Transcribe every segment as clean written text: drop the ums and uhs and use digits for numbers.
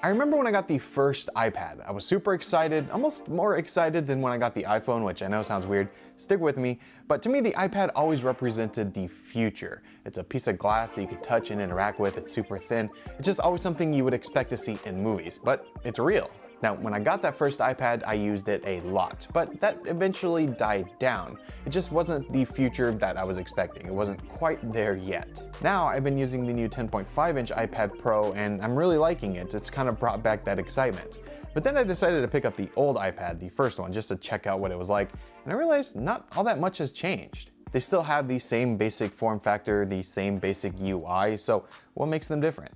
I remember when I got the first iPad. I was super excited, almost more excited than when I got the iPhone, which I know sounds weird. Stick with me. But to me, the iPad always represented the future. It's a piece of glass that you can touch and interact with. It's super thin. It's just always something you would expect to see in movies, but it's real. Now, when I got that first iPad, I used it a lot, but that eventually died down. It just wasn't the future that I was expecting. It wasn't quite there yet. Now, I've been using the new 10.5-inch iPad Pro, and I'm really liking it. It's kind of brought back that excitement. But then I decided to pick up the old iPad, the first one, just to check out what it was like, and I realized not all that much has changed. They still have the same basic form factor, the same basic UI, so what makes them different?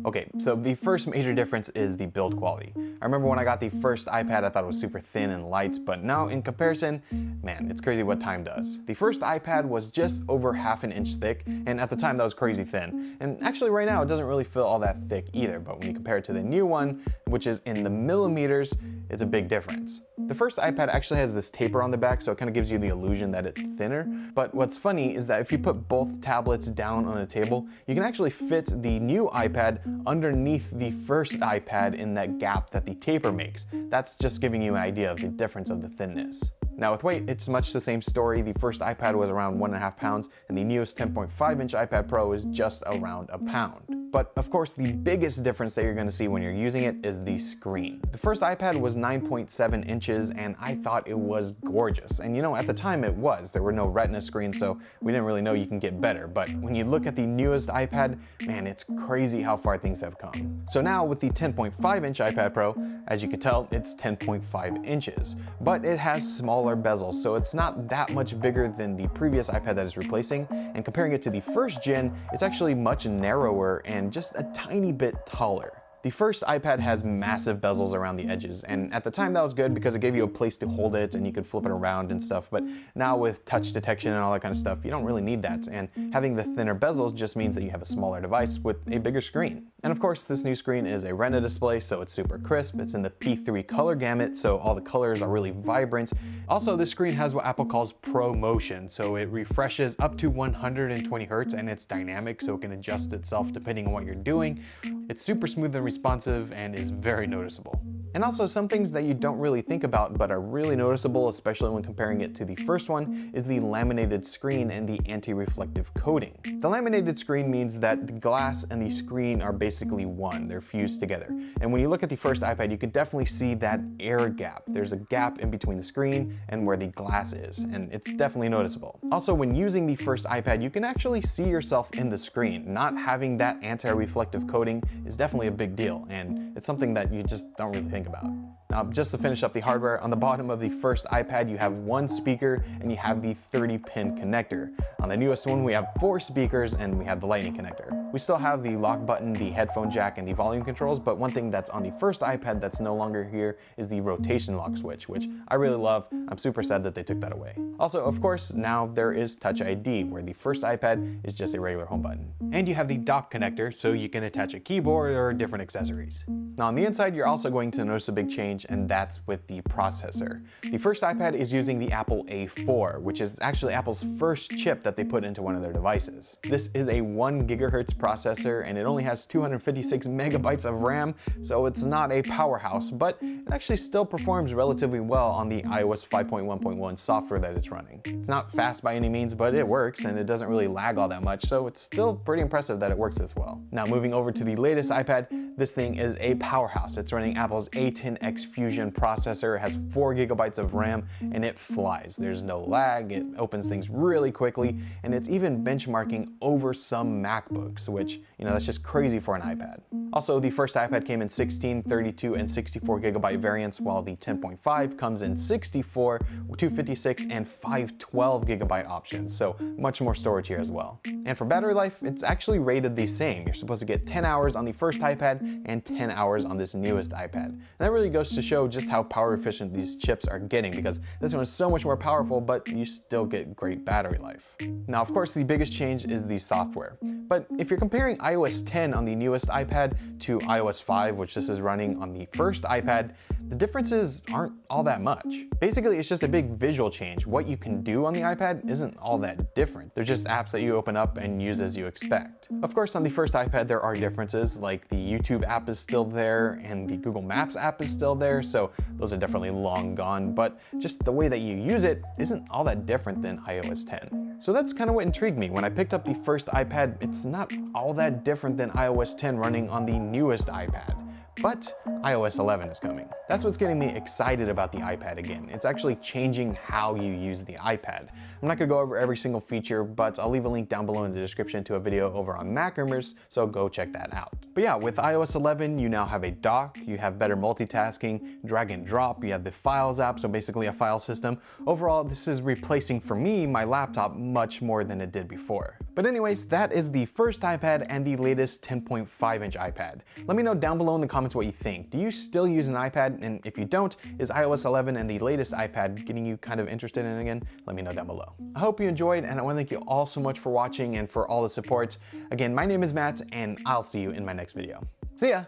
Okay, so the first major difference is the build quality. I remember when I got the first iPad, I thought it was super thin and light, but now in comparison, man, it's crazy what time does. The first iPad was just over half an inch thick, and at the time that was crazy thin. And actually right now it doesn't really feel all that thick either, but when you compare it to the new one, which is in the millimeters, it's a big difference. The first iPad actually has this taper on the back, so it kind of gives you the illusion that it's thinner. But what's funny is that if you put both tablets down on a table, you can actually fit the new iPad underneath the first iPad in that gap that the taper makes. That's just giving you an idea of the difference of the thinness. Now with weight, it's much the same story. The first iPad was around 1.5 pounds, and the newest 10.5-inch iPad Pro is just around a pound. But of course, the biggest difference that you're going to see when you're using it is the screen. The first iPad was 9.7 inches, and I thought it was gorgeous. And you know, at the time it was. There were no Retina screens, so we didn't really know you can get better. But when you look at the newest iPad, man, it's crazy how far things have come. So now with the 10.5-inch iPad Pro, as you can tell, it's 10.5 inches. But it has smaller bezels, so it's not that much bigger than the previous iPad that it's replacing. And comparing it to the first gen, it's actually much narrower and just a tiny bit taller. The first iPad has massive bezels around the edges, and at the time that was good because it gave you a place to hold it and you could flip it around and stuff, but now with touch detection and all that kind of stuff, you don't really need that, and having the thinner bezels just means that you have a smaller device with a bigger screen. And of course, this new screen is a Retina display, so it's super crisp. It's in the P3 color gamut, so all the colors are really vibrant. Also, this screen has what Apple calls Pro Motion, so it refreshes up to 120 Hz and it's dynamic, so it can adjust itself depending on what you're doing. It's super smooth and responsive and is very noticeable. And also, some things that you don't really think about but are really noticeable, especially when comparing it to the first one, is the laminated screen and the anti-reflective coating. The laminated screen means that the glass and the screen are basically one. They're fused together. And when you look at the first iPad, you can definitely see that air gap. There's a gap in between the screen and where the glass is, and it's definitely noticeable. Also, when using the first iPad, you can actually see yourself in the screen. Not having that anti-reflective coating is definitely a big deal, and it's something that you just don't really think about. Now, just to finish up the hardware, on the bottom of the first iPad, you have one speaker and you have the 30-pin connector. On the newest one, we have 4 speakers and we have the lightning connector. We still have the lock button, the headphone jack, and the volume controls, but one thing that's on the first iPad that's no longer here is the rotation lock switch, which I really love. I'm super sad that they took that away. Also, of course, now there is Touch ID, where the first iPad is just a regular home button. And you have the dock connector, so you can attach a keyboard or different accessories. Now on the inside, you're also going to notice a big change, and that's with the processor. The first iPad is using the Apple A4, which is actually Apple's first chip that they put into one of their devices. This is a 1 GHz processor, and it only has 256 megabytes of RAM, so it's not a powerhouse, but it actually still performs relatively well on the iOS 5.1.1 software that it's running. It's not fast by any means, but it works, and it doesn't really lag all that much, so it's still pretty impressive that it works this well. Now moving over to the latest iPad, this thing is a powerhouse. It's running Apple's A10X Fusion processor. It has 4 gigabytes of RAM, and it flies. There's no lag, it opens things really quickly, and it's even benchmarking over some MacBooks, which, you know, that's just crazy for an iPad. Also, the first iPad came in 16, 32, and 64 gigabyte variants, while the 10.5 comes in 64, 256, and 512 gigabyte options, so much more storage here as well. And for battery life, it's actually rated the same. You're supposed to get 10 hours on the first iPad iPad and 10 hours on this newest iPad. And that really goes to show just how power efficient these chips are getting, because this one is so much more powerful, but you still get great battery life. Now, of course, the biggest change is the software. But if you're comparing iOS 10 on the newest iPad to iOS 5, which this is running on the first iPad, the differences aren't all that much. Basically, it's just a big visual change. What you can do on the iPad isn't all that different. They're just apps that you open up and use as you expect. Of course, on the first iPad, there are differences, like the YouTube app is still there and the Google Maps app is still there, so those are definitely long gone, but just the way that you use it isn't all that different than iOS 10. So that's kind of what intrigued me. When I picked up the first iPad, it's not all that different than iOS 10 running on the newest iPad. But iOS 11 is coming. That's what's getting me excited about the iPad again. It's actually changing how you use the iPad. I'm not gonna go over every single feature, but I'll leave a link down below in the description to a video over on Mac Rumors, so go check that out. But yeah, with iOS 11, you now have a dock, you have better multitasking, drag and drop, you have the Files app, so basically a file system. Overall, this is replacing, for me, my laptop much more than it did before. But anyways, that is the first iPad and the latest 10.5-inch iPad. Let me know down below in the comments what you think. Do you still use an iPad? And if you don't, is iOS 11 and the latest iPad getting you kind of interested in it again? Let me know down below. I hope you enjoyed, and I want to thank you all so much for watching and for all the support. Again, my name is Matt, and I'll see you in my next video. See ya!